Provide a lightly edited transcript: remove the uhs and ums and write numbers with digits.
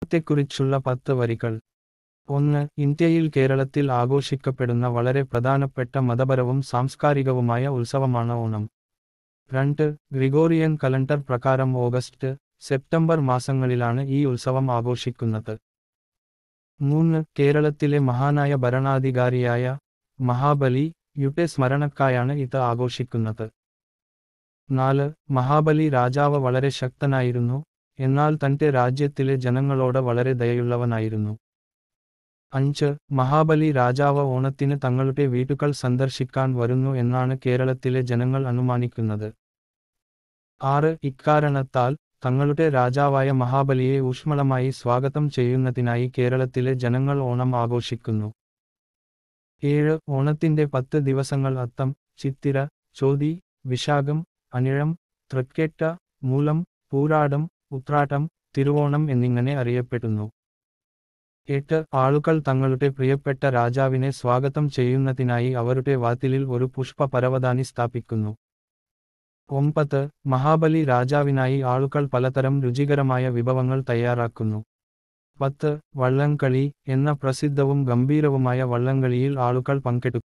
ത്തെക്കുറിച്ചുള്ള 10 വരികൾ. 1. ഇന്ത്യയിൽ കേരളത്തിൽ ആഘോഷിക്കപ്പെടുന്ന വളരെ പ്രധാനപ്പെട്ട മതപരവും സാംസ്കാരികവുമായ ഉത്സവമാണ് ഓണം. 2. ഗ്രിഗോറിയൻ കലണ്ടർ പ്രകാരം ഓഗസ്റ്റ്, സെപ്റ്റംബർ മാസങ്ങളിലാണ് ഈ ഉത്സവം ആഘോഷിക്കുന്നത്. 3. കേരളത്തിലെ മഹാനായ ഭരണാധികാരിയായ മഹാബലി യുടെ സ്മരണക്കായാണ് ഇത് ആഘോഷിക്കുന്നത്. 4. മഹാബലി രാജാവ് വളരെ ശക്തനായിരുന്നു, എന്നാൽ തന്റെ രാജ്യത്തിലെ ജനങ്ങളോട് വളരെ ദയയുള്ളവനായിരുന്നു. 5. മഹാബലി രാജാവ് ഓണത്തിന് തങ്ങളുടെ വീടുകൾ സന്ദർശിക്കാൻ വരുന്നു എന്നാണ് കേരളത്തിലെ ജനങ്ങൾ അനുമാനിക്കുന്നത്. 6. ഇക്കാരണത്താൽ തങ്ങളുടെ രാജാവായ മഹാബലിയെ ഊഷ്മളമായി സ്വാഗതം ചെയ്യുന്നതിനായി കേരളത്തിലെ ജനങ്ങൾ ഓണം ആഘോഷിക്കുന്നു. 7. ഓണത്തിന്റെ 10 ദിവസങ്ങൾ അത്തം, ചിത്തിര, ചോതി, വിശാഖം, അനിഴം, തൃക്കേട്ട, മൂലം, പൂരാടം, ഉത്രാടം, തിരുവോണം എന്നിങ്ങനെ അറിയപ്പെടുന്നു. 8. ആളുകൾ തങ്ങളുടെ പ്രിയപ്പെട്ട രാജാവിനെ സ്വാഗതം ചെയ്യുന്നതിനായി അവരുടെ വാതിലിൽ ഒരു പുഷ്പ പരവതാനി സ്ഥാപിക്കുന്നു. 9. മഹാബലി രാജാവിനായി ആളുകൾ പലതരം രുചികരമായ വിഭവങ്ങൾ തയ്യാറാക്കുന്നു. 10. വള്ളംകളി എന്ന പ്രസിദ്ധവും ഗംഭീരവുമായ വള്ളംകളിയിൽ ആളുകൾ പങ്കെടുക്കുന്നു.